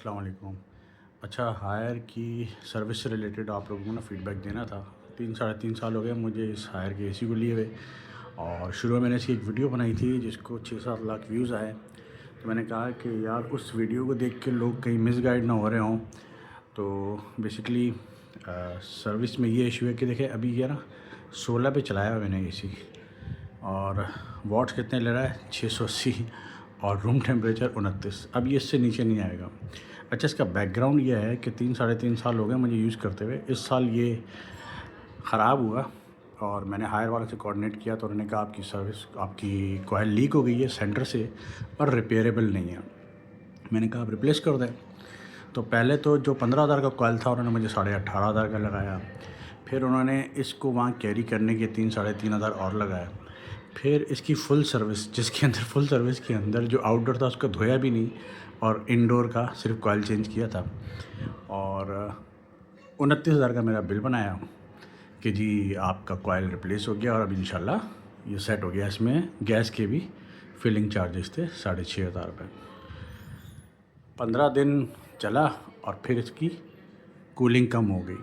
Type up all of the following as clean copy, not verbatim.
अस्सलाम वालेकुम। अच्छा, हायर की सर्विस से रिलेटेड आप लोगों को ना फ़ीडबैक देना था। 3 साढ़े 3 साल हो गए मुझे इस हायर के एसी को लिए हुए, और शुरू में मैंने इसकी एक वीडियो बनाई थी जिसको 6-7 लाख व्यूज़ आए। तो मैंने कहा कि यार उस वीडियो को देख के लोग कहीं मिसगाइड ना हो रहे हों। तो बेसिकली सर्विस में ये इशू है कि देखें, अभी ये ना 16 पे चलाया हुआ मैंने एसी, और वाट्स कितने ले रहा है, 680, और रूम टेम्परेचर 29। अब ये इससे नीचे नहीं आएगा। अच्छा, इसका बैकग्राउंड ये है कि 3 साढ़े 3 साल हो गए मुझे यूज़ करते हुए। इस साल ये ख़राब हुआ और मैंने हायर वाले से कोऑर्डिनेट किया, तो उन्होंने कहा आपकी कॉइल लीक हो गई है सेंटर से और रिपेयरेबल नहीं है। मैंने कहा आप रिप्लेस कर दें। तो पहले तो जो 15,000 का कॉइल था उन्होंने मुझे 18,500 का लगाया। फिर उन्होंने इसको वहाँ कैरी करने के 3-3,500 और लगाया। फिर इसकी फुल सर्विस, जिसके अंदर फुल सर्विस के अंदर जो आउटडोर था उसको धोया भी नहीं, और इंडोर का सिर्फ कॉइल चेंज किया था, और 29,000 का मेरा बिल बनाया कि जी आपका कॉइल रिप्लेस हो गया, और अभी इंशाल्लाह ये सेट हो गया। इसमें गैस के भी फिलिंग चार्जेस थे 6,500 रुपये। 15 दिन चला और फिर इसकी कूलिंग कम हो गई।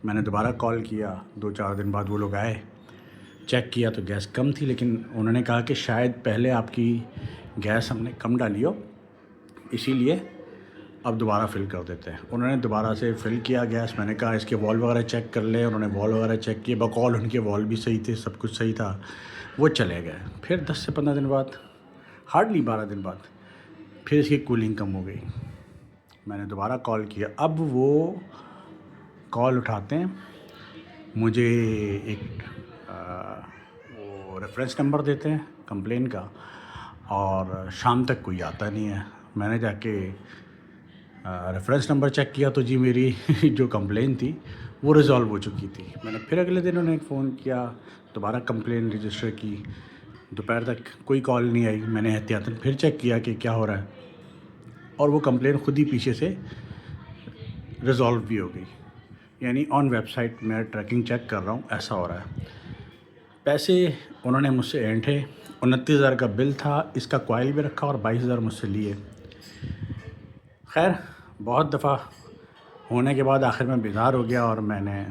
मैंने दोबारा कॉल किया, 2-4 दिन बाद वो लोग आए, चेक किया तो गैस कम थी, लेकिन उन्होंने कहा कि शायद पहले आपकी गैस हमने कम डाली हो, इसीलिए अब दोबारा फ़िल कर देते हैं। उन्होंने दोबारा से फ़िल किया गैस। मैंने कहा इसके वॉल्व वगैरह चेक कर ले। उन्होंने वॉल्व वगैरह चेक किए, बकौल उनके वॉल्व भी सही थे, सब कुछ सही था। वो चले गए। फिर 10 से 15 दिन बाद, हार्डली 12 दिन बाद, फिर इसकी कूलिंग कम हो गई। मैंने दोबारा कॉल किया। अब वो कॉल उठाते हैं, मुझे एक वो रेफरेंस नंबर देते हैं कंप्लेन का, और शाम तक कोई आता नहीं है। मैंने जाके रेफरेंस नंबर चेक किया तो जी मेरी जो कंप्लेन थी वो रिज़ॉल्व हो चुकी थी। मैंने फिर अगले दिन उन्हें फ़ोन किया, दोबारा कंप्लेन रजिस्टर की। दोपहर तक कोई कॉल नहीं आई। मैंने एहतियातन फिर चेक किया कि क्या हो रहा है, और वो कंप्लेन खुद ही पीछे से रिज़ॉल्व भी हो गई। यानी ऑन वेबसाइट मैं ट्रैकिंग चेक कर रहा हूँ, ऐसा हो रहा है। पैसे उन्होंने मुझसे ऐंठे। 29,000 का बिल था, इसका कॉइल भी रखा और 22,000 मुझसे लिए। खैर, बहुत दफ़ा होने के बाद आखिर में बेजार हो गया, और मैंने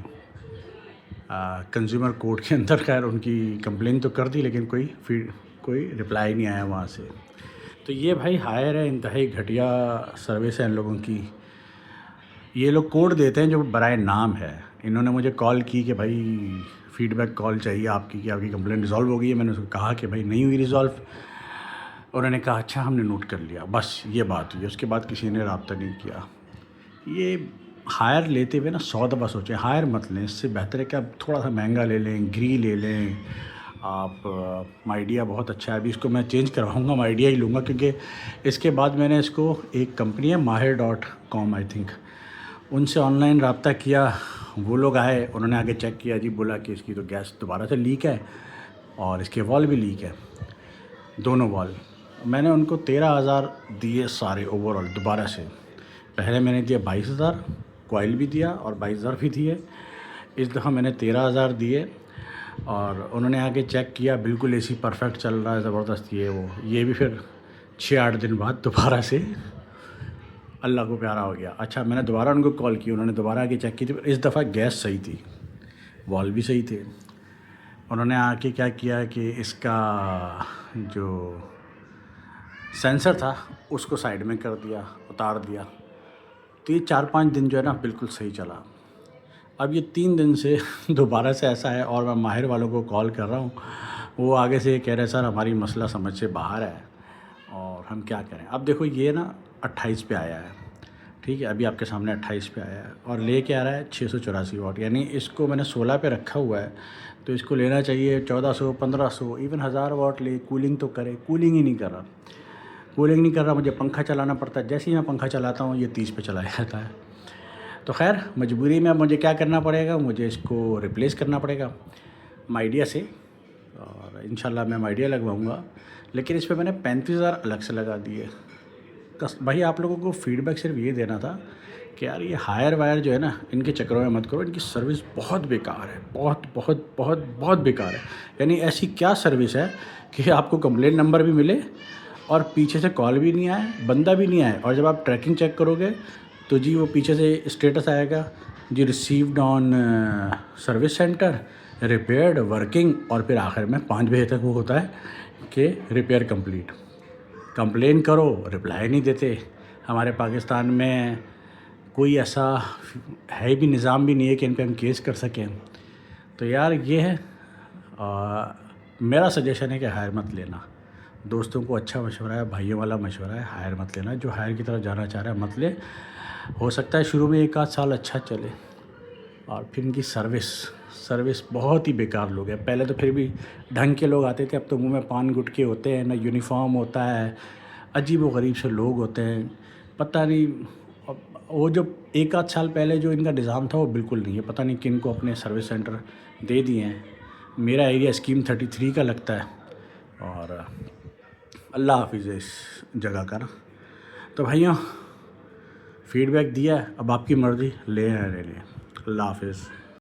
कंज्यूमर कोर्ट के अंदर खैर उनकी कंप्लेन तो कर दी, लेकिन कोई रिप्लाई नहीं आया वहाँ से। तो ये भाई हायर है, इंतहाई घटिया सर्विस है इन लोगों की। ये लोग कोड देते हैं जो बराए नाम है। इन्होंने मुझे कॉल की कि भाई फ़ीडबैक कॉल चाहिए आपकी, कि आपकी कंप्लेंट रिज़ॉल्व हो गई है। मैंने उसको कहा कि भाई नहीं हुई रिज़ॉल्व। उन्होंने कहा अच्छा हमने नोट कर लिया, बस ये बात हुई। उसके बाद किसी ने रब्ता नहीं किया। ये हायर लेते हुए ना 100 दफ़ा सोचें, हायर मत लें। इससे बेहतर है कि आप थोड़ा सा महंगा ले लें, ग्री ले लें आप। माइडिया बहुत अच्छा है। अभी इसको मैं चेंज करवाऊँगा, माइडिया ही लूँगा, क्योंकि इसके बाद मैंने इसको, एक कंपनी है mahir.com आई थिंक, उनसे ऑनलाइन रब्ता किया। वो लोग आए, उन्होंने आगे चेक किया जी, बोला कि इसकी तो गैस दोबारा से लीक है और इसके वॉल भी लीक है, दोनों वॉल। मैंने उनको 13,000 दिए सारे ओवरऑल दोबारा से। पहले मैंने दिया 22,000, कॉइल भी दिया और 22,000 भी दिए। इस दफ़ा मैंने 13,000 दिए, और उन्होंने आगे चेक किया, बिल्कुल एसी परफेक्ट चल रहा है, ज़बरदस्त ये वो। ये भी फिर 6-8 दिन बाद दोबारा से अल्लाह को प्यारा हो गया। अच्छा, मैंने दोबारा उनको कॉल की, उन्होंने दोबारा आके चेक की थी। इस दफ़ा गैस सही थी, वॉल भी सही थे। उन्होंने आके क्या किया कि इसका जो सेंसर था उसको साइड में कर दिया, उतार दिया। तो ये 4-5 दिन जो है ना बिल्कुल सही चला। अब ये 3 दिन से दोबारा से ऐसा है, और मैं माहिर वालों को कॉल कर रहा हूँ। वो आगे से कह रहे सर हमारी मसला समझ से बाहर है, और हम क्या करें। अब देखो ये ना 28 पे आया है, ठीक है, अभी आपके सामने 28 पे आया है, और लेके आ रहा है 684 वाट। यानी इसको मैंने 16 पे रखा हुआ है, तो इसको लेना चाहिए 1400, 1500, इवन 1000 वाट ले। कूलिंग तो करे, कूलिंग ही नहीं कर रहा। कूलिंग नहीं कर रहा, मुझे पंखा चलाना पड़ता है। जैसे ही मैं पंखा चलाता हूँ ये 30 पे चला जाता है। तो खैर, मजबूरी में अब मुझे क्या करना पड़ेगा, मुझे इसको रिप्लेस करना पड़ेगा माइडिया से, और इंशाल्लाह मैं माइडिया लगवाऊँगा। लेकिन इस पर मैंने 35,000 अलग से लगा दिए। भाई आप लोगों को फ़ीडबैक सिर्फ ये देना था कि यार ये हायर वायर जो है ना, इनके चक्करों में मत करो। इनकी सर्विस बहुत बेकार है, बहुत बहुत बहुत बहुत बेकार है। यानी ऐसी क्या सर्विस है कि आपको कंप्लेंट नंबर भी मिले اور پیچھے سے کال بھی نہیں آیا, بندہ بھی نہیں آیا, اور جب آپ ٹریکنگ چیک کرو گے تو جی وہ پیچھے سے اسٹیٹس آئے گا جی ریسیوڈ آن سروس سینٹر, ریپیئرڈ, ورکنگ, اور پھر آخر میں 5 بجے تک وہ ہوتا ہے کہ ریپیئر کمپلیٹ. کمپلین کرو, رپلائی نہیں دیتے. ہمارے پاکستان میں کوئی ایسا ہے بھی نظام بھی نہیں ہے کہ ان پہ ہم کیس کر سکیں. تو یار یہ ہے, میرا سجیشن ہے کہ ہائر مت لینا. دوستوں کو اچھا مشورہ ہے, بھائیوں والا مشورہ ہے, ہائر مت لینا. جو ہائر کی طرف جانا چاہ رہا ہے مت لے. ہو سکتا ہے شروع میں 1 آدھ سال اچھا چلے, اور پھر ان کی سروس بہت ہی بیکار لوگ ہیں. پہلے تو پھر بھی ڈھنگ کے لوگ آتے تھے, اب تو منہ میں پان گٹکے ہوتے ہیں, نہ یونیفارم ہوتا ہے, عجیب و غریب سے لوگ ہوتے ہیں. پتہ نہیں وہ جو 1 آدھ سال پہلے جو ان کا نظام تھا وہ بالکل نہیں ہے. پتہ نہیں کن کو اپنے سروس سینٹر دے دیے ہیں. میرا ایریا اسکیم 33 کا لگتا ہے, اور اللہ حافظ ہے اس جگہ کا نا. تو بھائیوں فیڈ بیک دیا ہے, اب آپ کی مرضی لے لیں. اللہ حافظ.